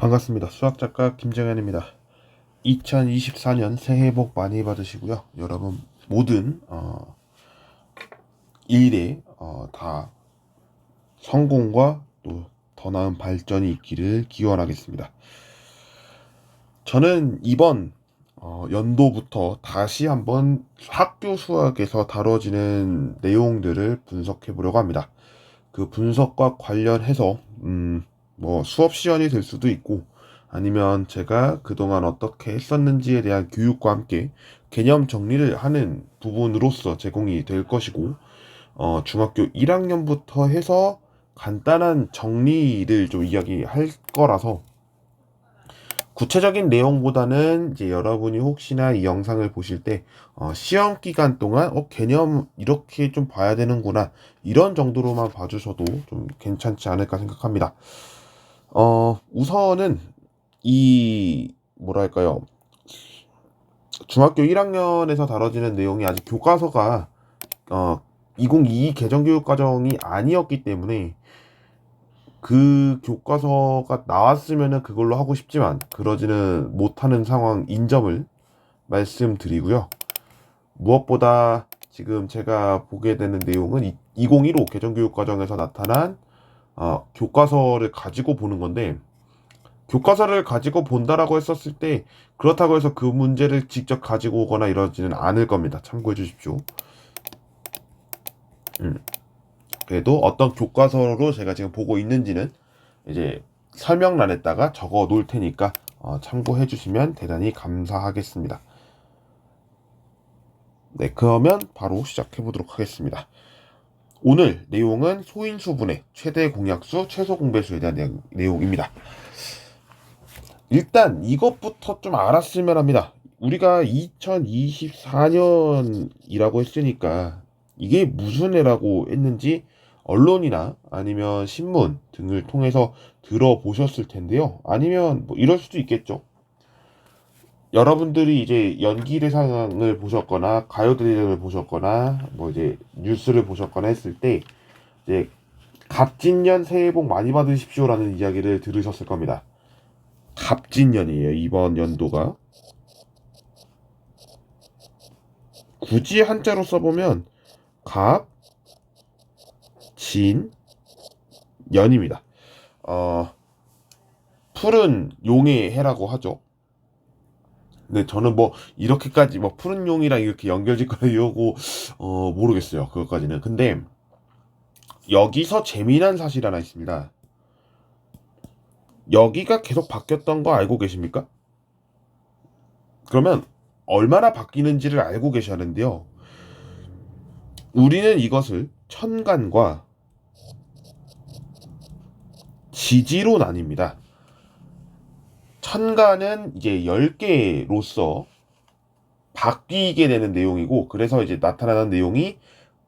반갑습니다. 수학작가 김정현입니다. 2024년 새해 복 많이 받으시고요. 여러분 모든 일에 다 성공과 또 더 나은 발전이 있기를 기원하겠습니다. 저는 이번 연도부터 다시 한번 학교 수학에서 다뤄지는 내용들을 분석해 보려고 합니다. 그 분석과 관련해서 뭐 수업 시연이 될 수도 있고 아니면 제가 그동안 어떻게 했었는지에 대한 교육과 함께 개념 정리를 하는 부분으로서 제공이 될 것이고 중학교 1학년부터 해서 간단한 정리를 좀 이야기할 거라서 구체적인 내용보다는 이제 여러분이 혹시나 이 영상을 보실 때 시험 기간 동안 개념 이렇게 좀 봐야 되는구나 이런 정도로만 봐주셔도 좀 괜찮지 않을까 생각합니다. 우선은 이 뭐랄까요, 중학교 1학년에서 다뤄지는 내용이 아직 교과서가 2022 개정교육과정이 아니었기 때문에 그 교과서가 나왔으면은 그걸로 하고 싶지만 그러지는 못하는 상황인 점을 말씀드리고요. 무엇보다 지금 제가 보게 되는 내용은 2015 개정교육과정에서 나타난 교과서를 가지고 보는 건데, 교과서를 가지고 본다라고 했었을 때 그렇다고 해서 그 문제를 직접 가지고 오거나 이러지는 않을 겁니다. 참고해 주십시오. 그래도 어떤 교과서로 제가 지금 보고 있는지는 이제 설명란에다가 적어 놓을 테니까 참고해 주시면 대단히 감사하겠습니다. 네, 그러면 바로 시작해 보도록 하겠습니다. 오늘 내용은 소인수분해, 최대 공약수, 최소 공배수에 대한 내용입니다. 일단 이것부터 좀 알았으면 합니다. 우리가 2024년이라고 했으니까 이게 무슨 해라고 했는지 언론이나 아니면 신문 등을 통해서 들어보셨을 텐데요. 아니면 뭐 이럴 수도 있겠죠. 여러분들이 이제 연기대상을 보셨거나 가요대상을 보셨거나 뭐 이제 뉴스를 보셨거나 했을 때 이제 갑진년 새해 복 많이 받으십시오라는 이야기를 들으셨을 겁니다. 갑진년이에요, 이번 연도가. 굳이 한자로 써보면 갑, 진, 년입니다. 푸른 용의 해라고 하죠. 근데 저는 뭐 이렇게까지 뭐 푸른 용이랑 이렇게 연결짓거리려고 모르겠어요. 그것까지는. 근데 여기서 재미난 사실 하나 있습니다. 여기가 계속 바뀌었던 거 알고 계십니까? 그러면 얼마나 바뀌는지를 알고 계셔야 하는데요. 우리는 이것을 천간과 지지로 나뉩니다. 천간은 이제 10개로서 바뀌게 되는 내용이고, 그래서 이제 나타나는 내용이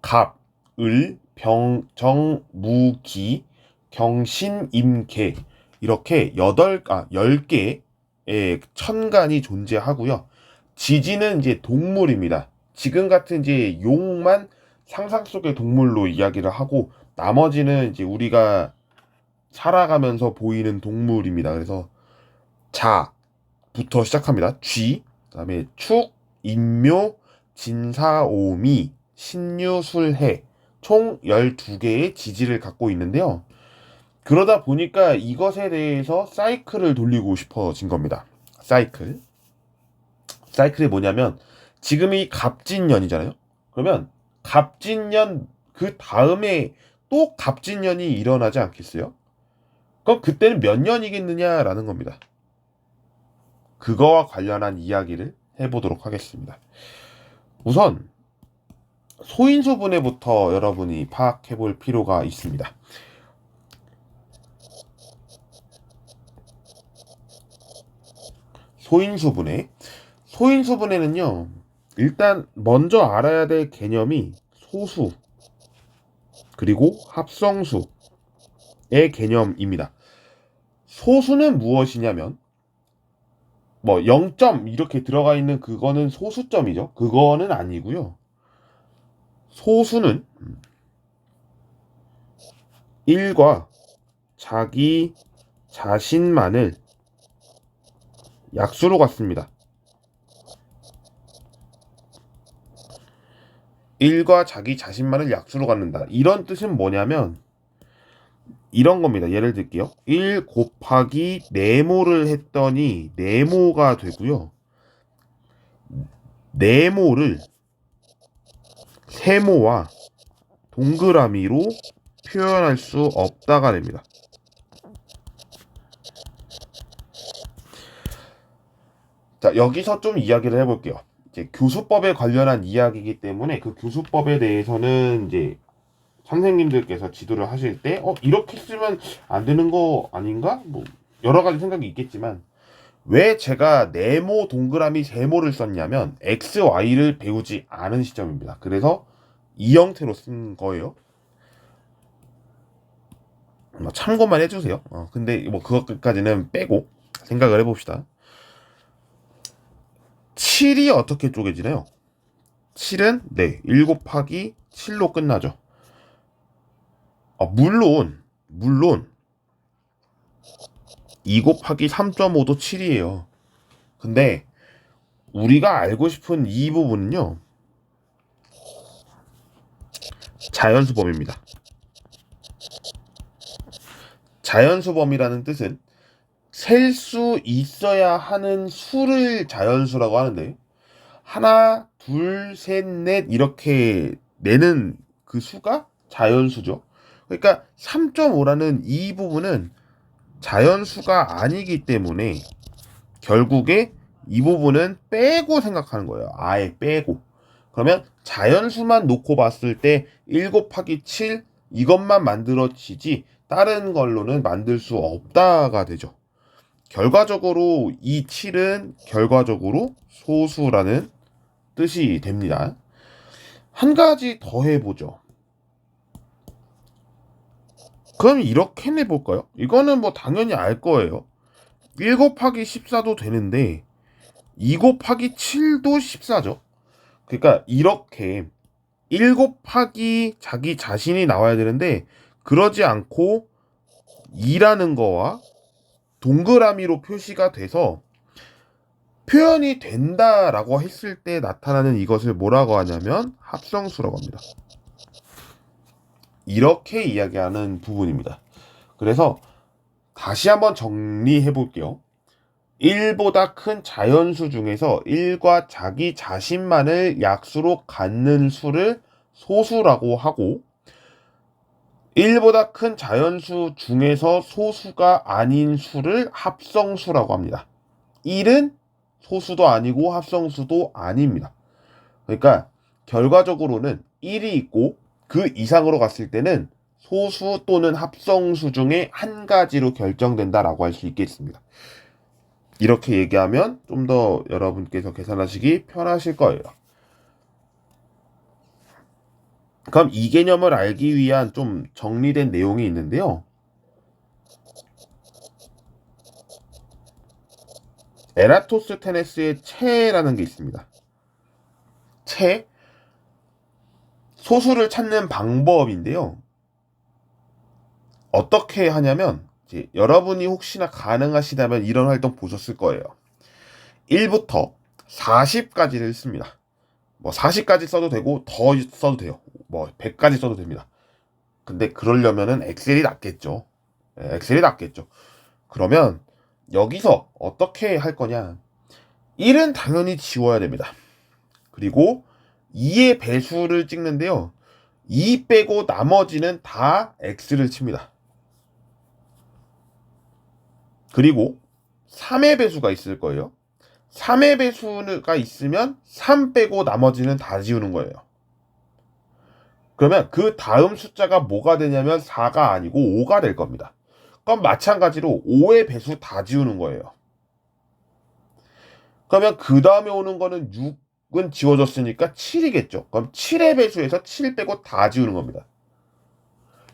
갑, 을, 병, 정, 무, 기, 경신, 임, 개 이렇게 10개의 천간이 존재하고요. 지지는 이제 동물입니다. 지금 같은 이제 용만 상상 속의 동물로 이야기를 하고 나머지는 이제 우리가 살아가면서 보이는 동물입니다. 그래서 자부터 시작합니다. 쥐, 그다음에 축, 인묘, 진사오미, 신유술해 총 12개의 지지를 갖고 있는데요. 그러다 보니까 이것에 대해서 사이클을 돌리고 싶어진 겁니다. 사이클이 뭐냐면 지금이 갑진년이잖아요. 그러면 갑진년 그 다음에 또 갑진년이 일어나지 않겠어요? 그럼 그때는 몇 년이겠느냐라는 겁니다. 그거와 관련한 이야기를 해보도록 하겠습니다. 우선 소인수분해부터 여러분이 파악해 볼 필요가 있습니다. 소인수분해. 소인수분해는요, 일단 먼저 알아야 될 개념이 소수 그리고 합성수의 개념입니다. 소수는 무엇이냐면 뭐 0점 이렇게 들어가 있는 그거는 소수점이죠. 그거는 아니고요. 소수는 1과 자기 자신만을 약수로 갔습니다. 1과 자기 자신만을 약수로 갖는다. 이런 뜻은 뭐냐면 이런 겁니다. 예를 들게요. 1 곱하기 네모를 했더니 네모가 되고요. 네모를 세모와 동그라미로 표현할 수 없다가 됩니다. 자, 여기서 좀 이야기를 해볼게요. 이제 교수법에 관련한 이야기이기 때문에 그 교수법에 대해서는 이제 선생님들께서 지도를 하실 때, 이렇게 쓰면 안 되는 거 아닌가? 뭐, 여러 가지 생각이 있겠지만, 왜 제가 네모, 동그라미, 세모를 썼냐면, X, Y를 배우지 않은 시점입니다. 그래서 이 형태로 쓴 거예요. 참고만 해주세요. 근데 뭐 그것까지는 빼고 생각을 해봅시다. 7이 어떻게 쪼개지나요? 7은 1 곱하기 7로 끝나죠. 물론 2 곱하기 3.5도 7이에요. 근데 우리가 알고 싶은 이 부분은요, 자연수범입니다. 자연수범이라는 뜻은 셀 수 있어야 하는 수를 자연수라고 하는데, 하나, 둘, 셋, 넷 이렇게 내는 그 수가 자연수죠. 그러니까 3.5라는 이 부분은 자연수가 아니기 때문에 결국에 이 부분은 빼고 생각하는 거예요. 아예 빼고. 그러면 자연수만 놓고 봤을 때 1 곱하기 7 이것만 만들어지지 다른 걸로는 만들 수 없다가 되죠. 결과적으로 이 7은 결과적으로 소수라는 뜻이 됩니다. 한 가지 더 해보죠. 그럼 이렇게 내볼까요? 이거는 뭐 당연히 알 거예요. 1 곱하기 14도 되는데 2 곱하기 7도 14죠. 그러니까 이렇게 1 곱하기 자기 자신이 나와야 되는데 그러지 않고 2라는 거와 동그라미로 표시가 돼서 표현이 된다라고 했을 때 나타나는 이것을 뭐라고 하냐면 합성수라고 합니다. 이렇게 이야기하는 부분입니다. 그래서 다시 한번 정리해 볼게요. 1보다 큰 자연수 중에서 1과 자기 자신만을 약수로 갖는 수를 소수라고 하고 1보다 큰 자연수 중에서 소수가 아닌 수를 합성수라고 합니다. 1은 소수도 아니고 합성수도 아닙니다. 그러니까 결과적으로는 1이 있고 그 이상으로 갔을 때는 소수 또는 합성수 중에 한 가지로 결정된다라고 할 수 있겠습니다. 이렇게 얘기하면 좀 더 여러분께서 계산하시기 편하실 거예요. 그럼 이 개념을 알기 위한 좀 정리된 내용이 있는데요. 에라토스테네스의 체라는 게 있습니다. 체, 소수를 찾는 방법인데요. 어떻게 하냐면 여러분이 혹시나 가능하시다면 이런 활동 보셨을 거예요. 1부터 40까지를 씁니다. 뭐 40까지 써도 되고 더 써도 돼요. 뭐 100까지 써도 됩니다. 근데 그러려면은 엑셀이 낫겠죠. 엑셀이 낫겠죠. 그러면 여기서 어떻게 할 거냐? 1은 당연히 지워야 됩니다. 그리고 2의 배수를 찍는데요. 2 빼고 나머지는 다 x를 칩니다. 그리고 3의 배수가 있을 거예요. 3의 배수가 있으면 3 빼고 나머지는 다 지우는 거예요. 그러면 그 다음 숫자가 뭐가 되냐면 4가 아니고 5가 될 겁니다. 그럼 마찬가지로 5의 배수 다 지우는 거예요. 그러면 그 다음에 오는 거는 6은 지워졌으니까 7이겠죠. 그럼 7의 배수에서 7 빼고 다 지우는 겁니다.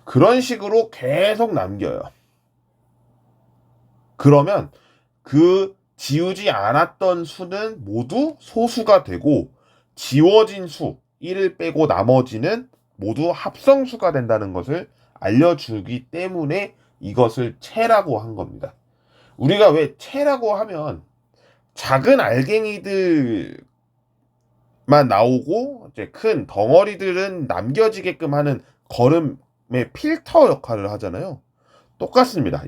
그런 식으로 계속 남겨요. 그러면 그 지우지 않았던 수는 모두 소수가 되고 지워진 수 1을 빼고 나머지는 모두 합성수가 된다는 것을 알려주기 때문에 이것을 체라고 한 겁니다. 우리가 왜 체라고 하면 작은 알갱이들만 나오고 이제 큰 덩어리들은 남겨지게끔 하는 거름의 필터 역할을 하잖아요. 똑같습니다.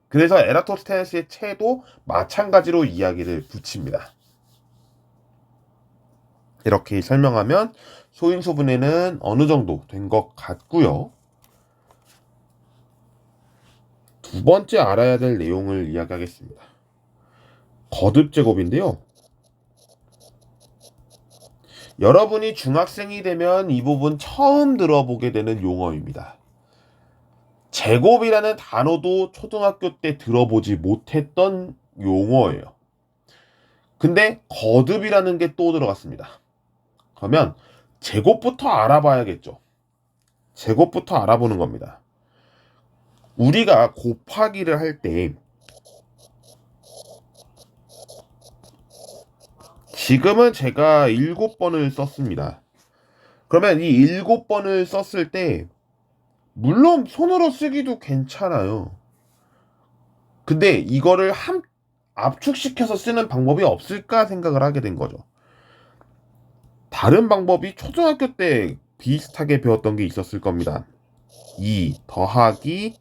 그래서 에라토스테네스의 체도 마찬가지로 이야기를 붙입니다. 이렇게 설명하면 소인수 분해는 어느 정도 된 것 같고요. 두 번째 알아야 될 내용을 이야기하겠습니다. 거듭 제곱인데요. 여러분이 중학생이 되면 이 부분 처음 들어보게 되는 용어입니다. 제곱이라는 단어도 초등학교 때 들어보지 못했던 용어예요. 근데 거듭이라는 게 또 들어갔습니다. 그러면 제곱부터 알아봐야겠죠. 제곱부터 알아보는 겁니다. 우리가 곱하기를 할 때 지금은 제가 7번을 썼습니다. 그러면 이 7번을 썼을 때 물론 손으로 쓰기도 괜찮아요. 근데 이거를 압축시켜서 쓰는 방법이 없을까 생각을 하게 된 거죠. 다른 방법이 초등학교 때 비슷하게 배웠던 게 있었을 겁니다. 2 더하기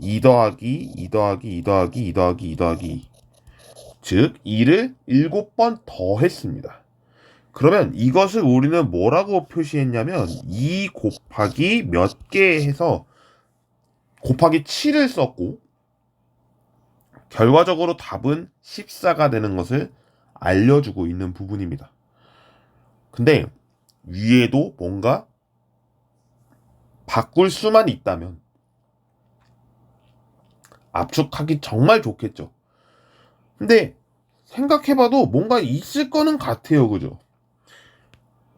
2 더하기 2 더하기 2 더하기 2 더하기 2 더하기 즉 2를 7번 더했습니다. 그러면 이것을 우리는 뭐라고 표시했냐면 2 곱하기 몇 개 해서 곱하기 7을 썼고 결과적으로 답은 14가 되는 것을 알려주고 있는 부분입니다. 근데 위에도 뭔가 바꿀 수만 있다면 압축하기 정말 좋겠죠. 근데 생각해봐도 뭔가 있을 거는 같아요. 그죠?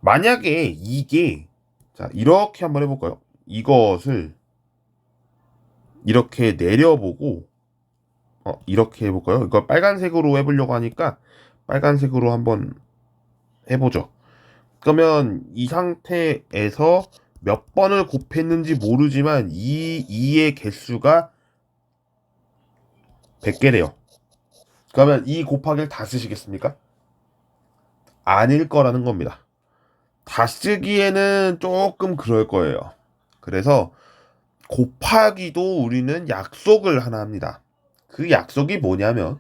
만약에 이게 자 이렇게 한번 해볼까요? 이것을 이렇게 내려보고 이렇게 해볼까요? 이걸 빨간색으로 해보려고 하니까 빨간색으로 한번 해보죠. 그러면 이 상태에서 몇 번을 곱했는지 모르지만 2의 개수가 100개래요. 그러면 2 곱하기를 다 쓰시겠습니까? 아닐 거라는 겁니다. 다 쓰기에는 조금 그럴 거예요. 그래서 곱하기도 우리는 약속을 하나 합니다. 그 약속이 뭐냐면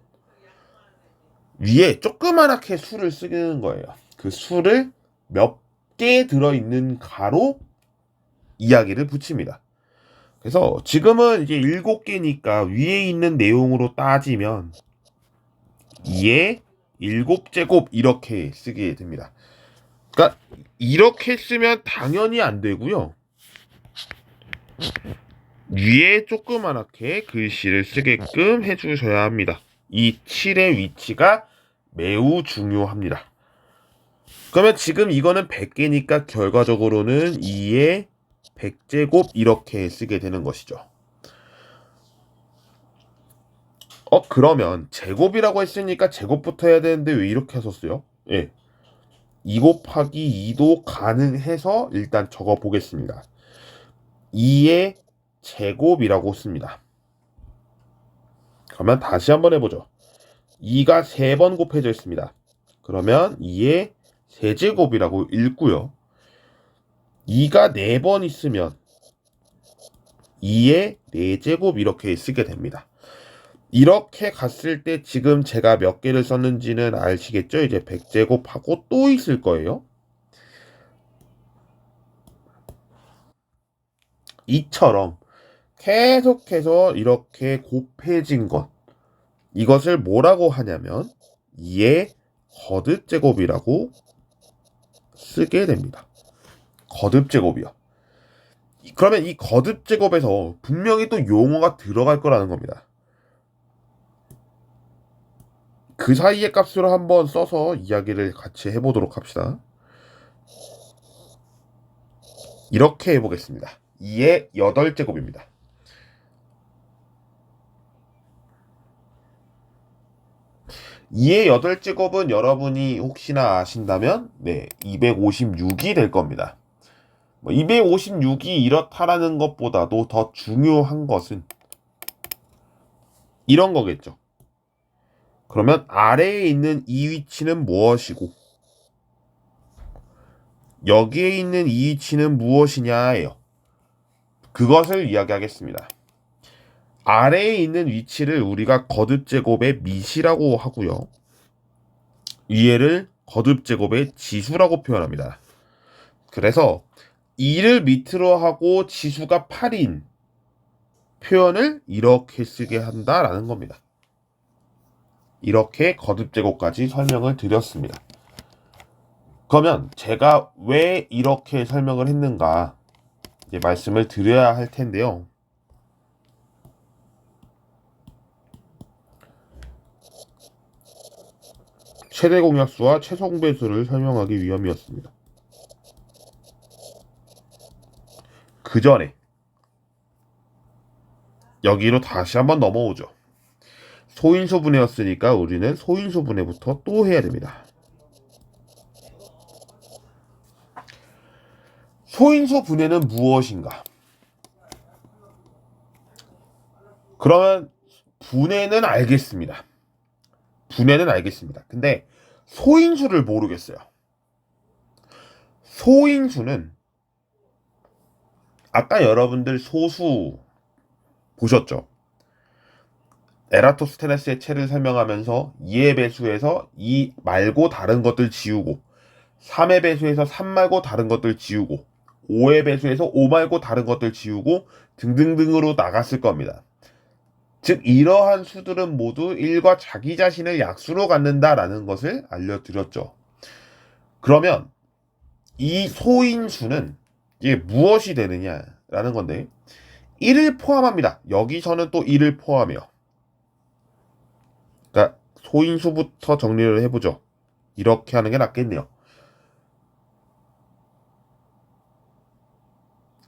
위에 조그만하게 수를 쓰는 거예요. 그 수를 몇 개 들어있는 가로 이야기를 붙입니다. 그래서 지금은 이제 7개니까 위에 있는 내용으로 따지면 2의 7제곱 이렇게 쓰게 됩니다. 그러니까 이렇게 쓰면 당연히 안 되고요. 위에 조그만하게 글씨를 쓰게끔 해주셔야 합니다. 이 7의 위치가 매우 중요합니다. 그러면 지금 이거는 100개니까 결과적으로는 2의 100제곱 이렇게 쓰게 되는 것이죠. 그러면 제곱이라고 했으니까 제곱부터 해야 되는데 왜 이렇게 하셨어요? 예. 2 곱하기 2도 가능해서 일단 적어 보겠습니다. 2의 제곱이라고 씁니다. 그러면 다시 한번 해보죠. 2가 3번 곱해져 있습니다. 그러면 2의 세제곱이라고 읽고요. 2가 4번 있으면 2의 4제곱 이렇게 쓰게 됩니다. 이렇게 갔을 때 지금 제가 몇 개를 썼는지는 아시겠죠? 이제 100제곱하고 또 있을 거예요. 이처럼 계속해서 이렇게 곱해진 것 이것을 뭐라고 하냐면 2의 거듭제곱이라고 쓰게 됩니다. 거듭제곱이요. 그러면 이 거듭제곱에서 분명히 또 용어가 들어갈 거라는 겁니다. 그 사이의 값으로 한번 써서 이야기를 같이 해보도록 합시다. 이렇게 해보겠습니다. 2의 8제곱입니다. 2의 8제곱은 여러분이 혹시나 아신다면 256이 될 겁니다. 256이 이렇다라는 것보다도 더 중요한 것은 이런 거겠죠. 그러면 아래에 있는 이 위치는 무엇이고 여기에 있는 이 위치는 무엇이냐예요. 그것을 이야기하겠습니다. 아래에 있는 위치를 우리가 거듭제곱의 밑이라고 하고요. 위에를 거듭제곱의 지수라고 표현합니다. 그래서 2를 밑으로 하고 지수가 8인 표현을 이렇게 쓰게 한다라는 겁니다. 이렇게 거듭제곱까지 설명을 드렸습니다. 그러면 제가 왜 이렇게 설명을 했는가 이제 말씀을 드려야 할 텐데요. 최대 공약수와 최성배수를 설명하기 위함이었습니다. 그 전에 여기로 다시 한번 넘어오죠. 소인수 분해였으니까 우리는 소인수 분해부터 또 해야 됩니다. 소인수 분해는 무엇인가? 그러면 분해는 알겠습니다. 분해는 알겠습니다. 근데 소인수를 모르겠어요. 소인수는 아까 여러분들 소수 보셨죠? 에라토스테네스의 체를 설명하면서 2의 배수에서 2 말고 다른 것들 지우고 3의 배수에서 3 말고 다른 것들 지우고 5의 배수에서 5 말고 다른 것들 지우고 등등등으로 나갔을 겁니다. 즉 이러한 수들은 모두 1과 자기 자신을 약수로 갖는다라는 것을 알려드렸죠. 그러면 이 소인수는 이게 무엇이 되느냐라는 건데 1을 포함합니다. 여기서는 또 1을 포함해요. 그러니까 소인수부터 정리를 해보죠. 이렇게 하는 게 낫겠네요.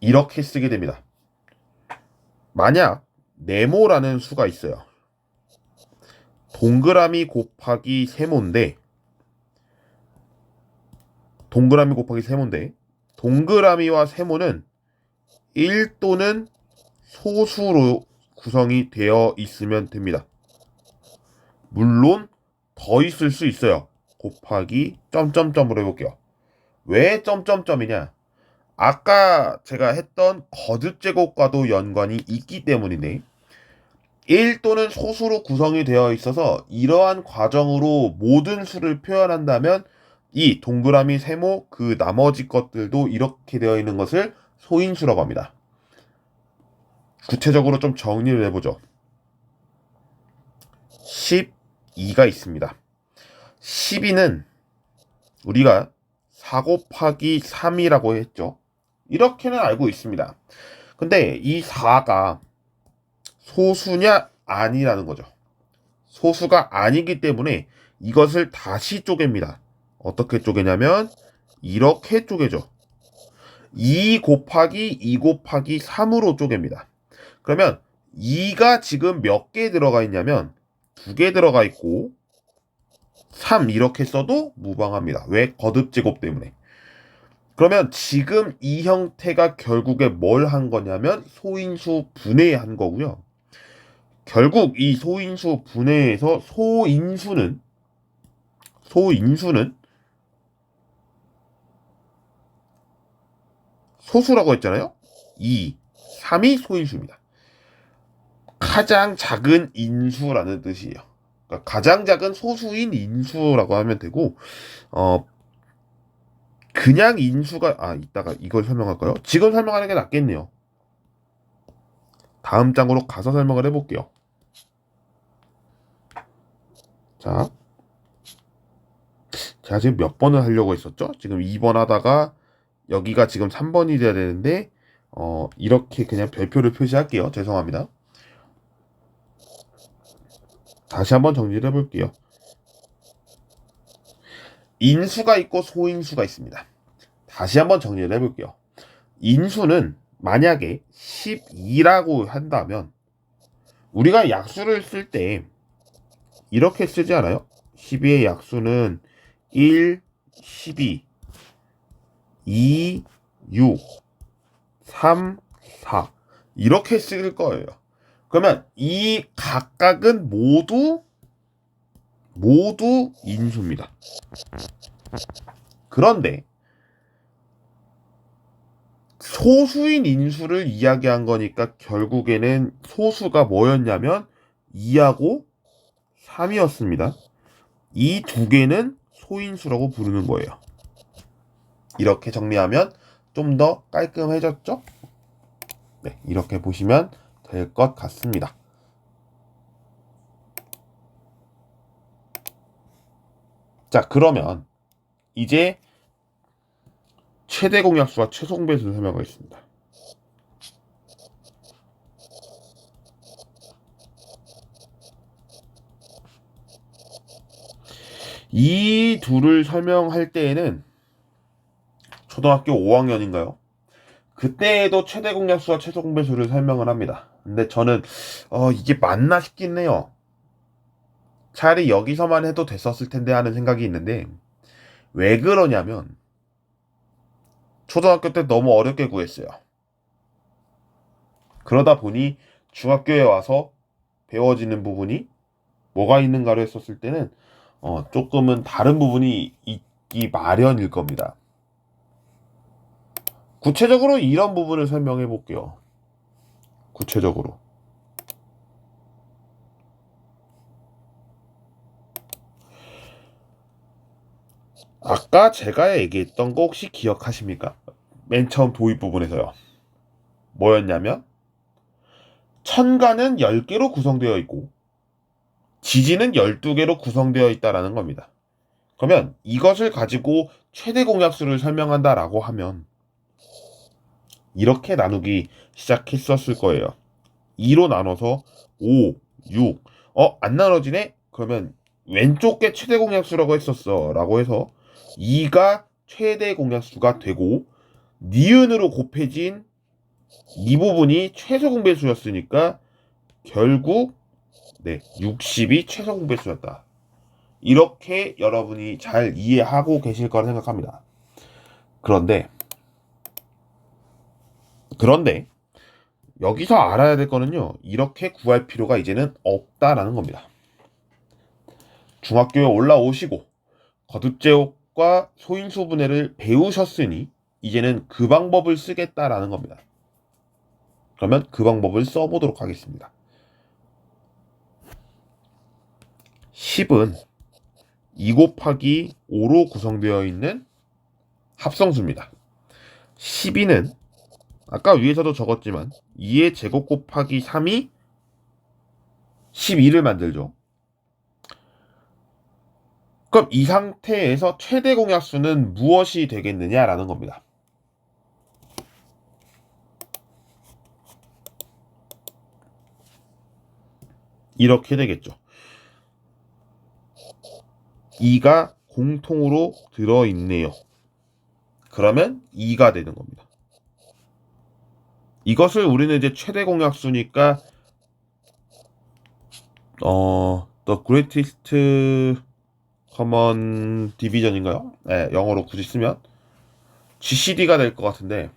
이렇게 쓰게 됩니다. 만약 네모라는 수가 있어요. 동그라미 곱하기 세모인데 동그라미와 세모는 1 또는 소수로 구성이 되어 있으면 됩니다. 물론 더 있을 수 있어요. 곱하기 점점점으로 해볼게요. 왜 점점점이냐? 아까 제가 했던 거듭제곱과도 연관이 있기 때문이네. 1 또는 소수로 구성이 되어 있어서 이러한 과정으로 모든 수를 표현한다면 이 동그라미 세모 그 나머지 것들도 이렇게 되어 있는 것을 소인수라고 합니다. 구체적으로 좀 정리를 해보죠. 12가 있습니다. 12는 우리가 4 곱하기 3이라고 했죠. 이렇게는 알고 있습니다. 근데 이 4가 소수냐 아니라는 거죠. 소수가 아니기 때문에 이것을 다시 쪼갭니다. 어떻게 쪼개냐면 이렇게 쪼개죠. 2 곱하기 2 곱하기 3으로 쪼갭니다. 그러면 2가 지금 몇 개 들어가 있냐면 2개 들어가 있고 3 이렇게 써도 무방합니다. 왜? 거듭제곱 때문에. 그러면 지금 이 형태가 결국에 뭘 한 거냐면 소인수 분해한 거고요. 결국 이 소인수 분해에서 소인수는 소수라고 했잖아요. 2, 3이 소인수입니다. 가장 작은 인수라는 뜻이에요. 그러니까 가장 작은 소수인 인수라고 하면 되고 그냥 인수가 이따가 이걸 설명할까요? 지금 설명하는 게 낫겠네요. 다음 장으로 가서 설명을 해볼게요. 자, 제가 지금 몇 번을 하려고 했었죠? 지금 2번 하다가 여기가 지금 3번이 돼야 되는데 이렇게 그냥 별표를 표시할게요. 죄송합니다. 다시 한번 정리를 해볼게요. 인수가 있고 소인수가 있습니다. 다시 한번 정리를 해볼게요. 인수는 만약에 12라고 한다면 우리가 약수를 쓸 때 이렇게 쓰지 않아요? 12의 약수는 1, 12, 2, 6, 3, 4 이렇게 쓸 거예요. 그러면 이 각각은 모두 모두 인수입니다. 그런데 소수인 인수를 이야기한 거니까 결국에는 소수가 뭐였냐면 2하고 3이었습니다. 이 두 개는 소인수라고 부르는 거예요. 이렇게 정리하면 좀 더 깔끔해졌죠? 네, 이렇게 보시면 될 것 같습니다. 자, 그러면 이제 최대 공약수와 최소 공배수를 설명하겠습니다. 이 둘을 설명할 때에는 초등학교 5학년인가요? 그때에도 최대 공약수와 최소 공배수를 설명을 합니다. 근데 저는 이게 맞나 싶긴 해요. 차라리 여기서만 해도 됐었을 텐데 하는 생각이 있는데 왜 그러냐면 초등학교 때 너무 어렵게 구했어요. 그러다 보니 중학교에 와서 배워지는 부분이 뭐가 있는가로 했었을 때는 조금은 다른 부분이 있기 마련일 겁니다. 구체적으로 이런 부분을 설명해 볼게요. 구체적으로. 아까 제가 얘기했던 거 혹시 기억하십니까? 맨 처음 도입 부분에서요. 뭐였냐면 천간은 10개로 구성되어 있고 지지는 12개로 구성되어 있다라는 겁니다. 그러면 이것을 가지고 최대 공약수를 설명한다라고 하면 이렇게 나누기 시작했었을 거예요. 2로 나눠서 5, 6. 안 나눠지네? 그러면 왼쪽 게 최대 공약수라고 했었어. 라고 해서 2가 최대 공약수가 되고 니은으로 곱해진 이 부분이 최소 공배수였으니까 결국 60이 최소 공배수였다. 이렇게 여러분이 잘 이해하고 계실 거라 생각합니다. 그런데 여기서 알아야 될 거는요. 이렇게 구할 필요가 이제는 없다라는 겁니다. 중학교에 올라오시고 거듭제곱과 소인수분해를 배우셨으니 이제는 그 방법을 쓰겠다라는 겁니다. 그러면 그 방법을 써보도록 하겠습니다. 10은 2 곱하기 5로 구성되어 있는 합성수입니다. 12는 아까 위에서도 적었지만 2의 제곱 곱하기 3이 12를 만들죠. 그럼 이 상태에서 최대 공약수는 무엇이 되겠느냐라는 겁니다. 이렇게 되겠죠. 2가 공통으로 들어있네요. 그러면 2가 되는 겁니다. 이것을 우리는 이제 최대 공약수니까 the greatest common division인가요? 네, 영어로 굳이 쓰면 GCD가 될 것 같은데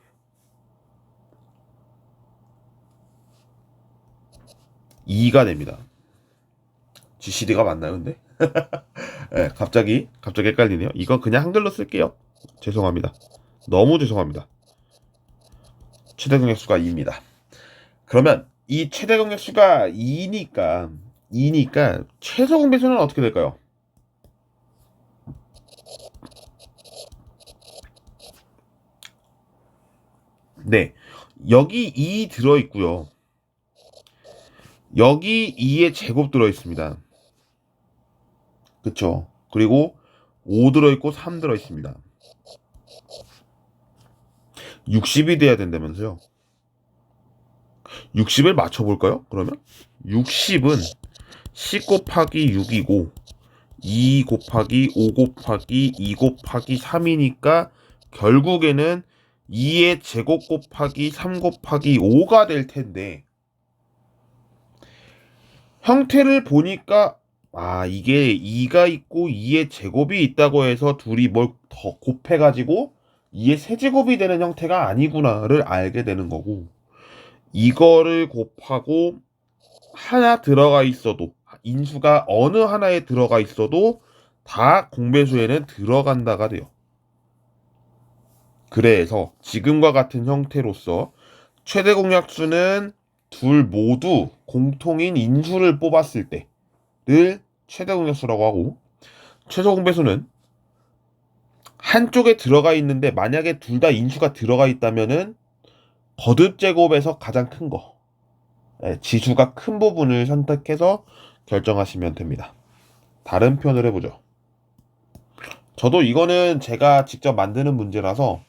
2가 됩니다. GCD가 맞나요, 근데? 네, 갑자기 헷갈리네요. 이거 그냥 한글로 쓸게요. 죄송합니다. 너무 죄송합니다. 최대 공약수가 2입니다. 그러면 이 최대 공약수가 2니까 최소 공배수는 어떻게 될까요? 네, 여기 2 들어있고요. 여기 2의 제곱 들어있습니다. 그쵸? 그리고 5 들어있고 3 들어있습니다. 60이 돼야 된다면서요? 60을 맞춰볼까요? 그러면 60은 10 곱하기 6이고 2 곱하기 5 곱하기 2 곱하기 3이니까 결국에는 2의 제곱 곱하기 3 곱하기 5가 될 텐데 형태를 보니까 이게 2가 있고 2의 제곱이 있다고 해서 둘이 뭘 더 곱해가지고 2의 세제곱이 되는 형태가 아니구나를 알게 되는 거고 이거를 곱하고 하나 들어가 있어도 인수가 어느 하나에 들어가 있어도 다 공배수에는 들어간다가 돼요. 그래서 지금과 같은 형태로서 최대 공약수는 둘 모두 공통인 인수를 뽑았을 때를 최대 공약수라고 하고, 최소 공배수는 한쪽에 들어가 있는데 만약에 둘 다 인수가 들어가 있다면은 거듭 제곱에서 가장 큰 거, 지수가 큰 부분을 선택해서 결정하시면 됩니다. 다른 표현을 해보죠. 저도 이거는 제가 직접 만드는 문제라서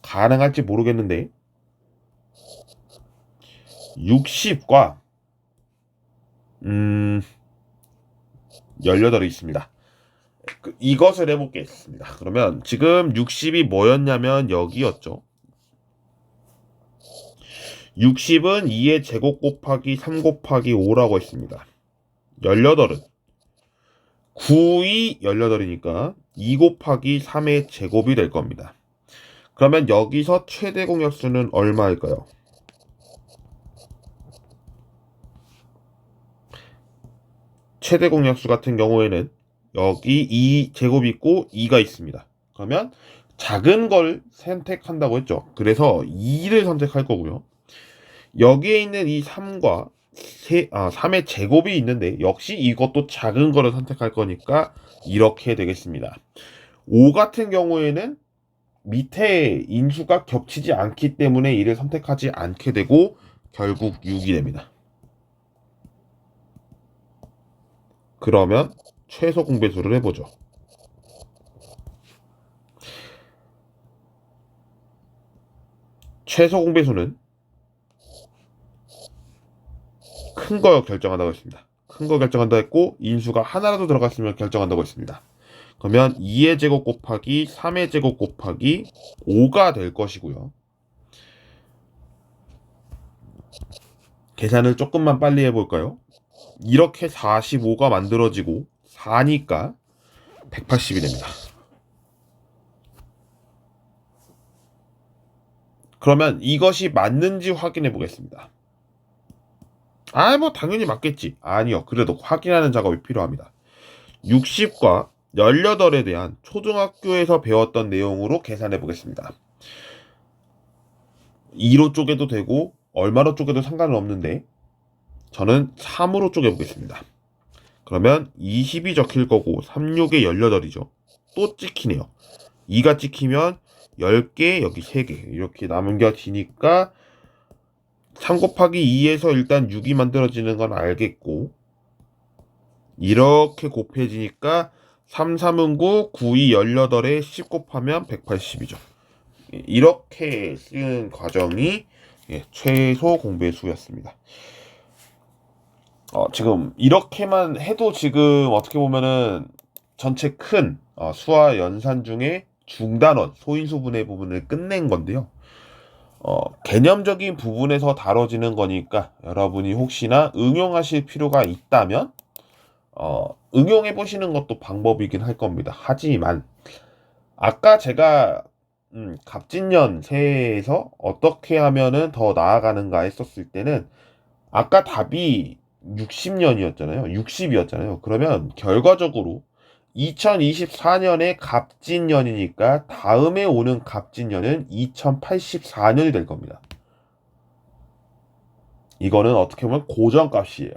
가능할지 모르겠는데 60과 18이 있습니다. 이것을 해보겠습니다. 그러면 지금 60이 뭐였냐면 여기였죠. 60은 2의 제곱 곱하기 3 곱하기 5라고 했습니다. 18은 9이 18이니까 2 곱하기 3의 제곱이 될 겁니다. 그러면 여기서 최대 공약수는 얼마일까요? 최대 공약수 같은 경우에는 여기 2 제곱이 있고 2가 있습니다. 그러면 작은 걸 선택한다고 했죠. 그래서 2를 선택할 거고요. 여기에 있는 이 3과 3의 제곱이 있는데 역시 이것도 작은 거를 선택할 거니까 이렇게 되겠습니다. 5 같은 경우에는 밑에 인수가 겹치지 않기 때문에 이를 선택하지 않게 되고 결국 6이 됩니다. 그러면 최소 공배수를 해보죠. 최소 공배수는 큰 거 결정한다고 했습니다. 큰 거 결정한다고 했고 인수가 하나라도 들어갔으면 결정한다고 했습니다. 그러면 2의 제곱 곱하기 3의 제곱 곱하기 5가 될 것이고요. 계산을 조금만 빨리 해볼까요? 이렇게 45가 만들어지고 4니까 180이 됩니다. 그러면 이것이 맞는지 확인해 보겠습니다. 뭐 당연히 맞겠지. 아니요. 그래도 확인하는 작업이 필요합니다. 60과 18에 대한 초등학교에서 배웠던 내용으로 계산해 보겠습니다. 2로 쪼개도 되고 얼마로 쪼개도 상관은 없는데 저는 3으로 쪼개 보겠습니다. 그러면 20이 적힐 거고 36에 18이죠. 또 찍히네요. 2가 찍히면 10개, 여기 3개 이렇게 남겨지니까 3 곱하기 2에서 일단 6이 만들어지는 건 알겠고 이렇게 곱해지니까 3, 3은 9, 9이 18에 10 곱하면 180이죠. 이렇게 쓰는 과정이 최소 공배수였습니다. 지금 이렇게만 해도 지금 어떻게 보면은 전체 큰 수화 연산 중에 중단원, 소인수분해 부분을 끝낸 건데요. 개념적인 부분에서 다뤄지는 거니까 여러분이 혹시나 응용하실 필요가 있다면 응용해 보시는 것도 방법이긴 할 겁니다. 하지만 아까 제가 갑진년 새해에서 어떻게 하면은 더 나아가는가 했었을 때는 아까 답이 60년이었잖아요. 60이었잖아요. 그러면 결과적으로 2024년에 갑진년이니까 다음에 오는 갑진년은 2084년이 될 겁니다. 이거는 어떻게 보면 고정값이에요.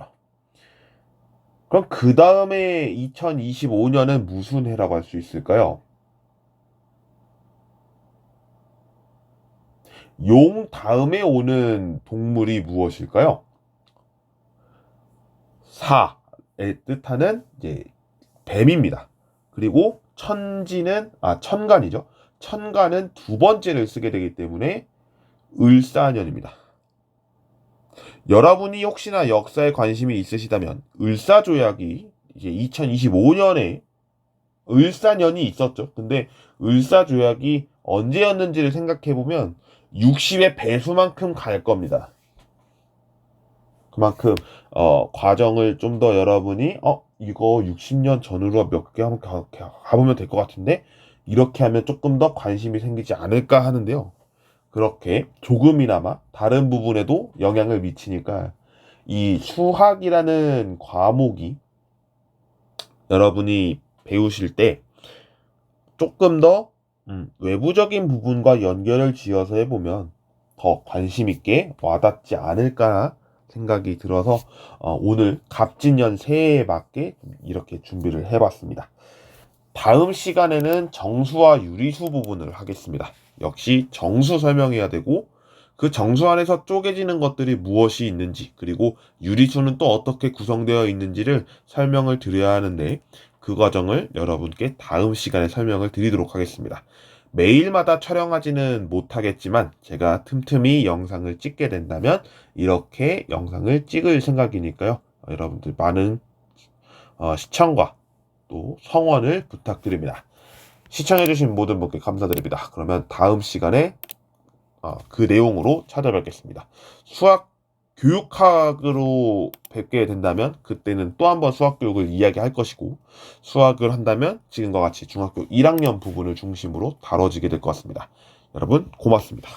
그럼 그 다음에 2025년은 무슨 해라고 할 수 있을까요? 용 다음에 오는 동물이 무엇일까요? 사의 뜻하는 이제 뱀입니다. 그리고 천간이죠. 천간은 두 번째를 쓰게 되기 때문에 을사년입니다. 여러분이 혹시나 역사에 관심이 있으시다면 을사조약이 이제 2025년에 을사년이 있었죠. 근데 을사조약이 언제였는지를 생각해보면 60의 배수만큼 갈 겁니다. 그만큼 과정을 좀 더 여러분이 이거 60년 전으로 몇 개 한번 가보면 될 것 같은데 이렇게 하면 조금 더 관심이 생기지 않을까 하는데요. 그렇게 조금이나마 다른 부분에도 영향을 미치니까 이 수학이라는 과목이 여러분이 배우실 때 조금 더 외부적인 부분과 연결을 지어서 해보면 더 관심 있게 와닿지 않을까 생각이 들어서 오늘 갑진년 새해에 맞게 이렇게 준비를 해봤습니다. 다음 시간에는 정수와 유리수 부분을 하겠습니다. 역시 정수 설명해야 되고 그 정수 안에서 쪼개지는 것들이 무엇이 있는지, 그리고 유리수는 또 어떻게 구성되어 있는지를 설명을 드려야 하는데 그 과정을 여러분께 다음 시간에 설명을 드리도록 하겠습니다. 매일마다 촬영하지는 못하겠지만 제가 틈틈이 영상을 찍게 된다면 이렇게 영상을 찍을 생각이니까요. 여러분들 많은 시청과 또 성원을 부탁드립니다. 시청해주신 모든 분께 감사드립니다. 그러면 다음 시간에 그 내용으로 찾아뵙겠습니다. 수학 교육학으로 뵙게 된다면 그때는 또 한번 수학 교육을 이야기할 것이고, 수학을 한다면 지금과 같이 중학교 1학년 부분을 중심으로 다뤄지게 될 것 같습니다. 여러분 고맙습니다.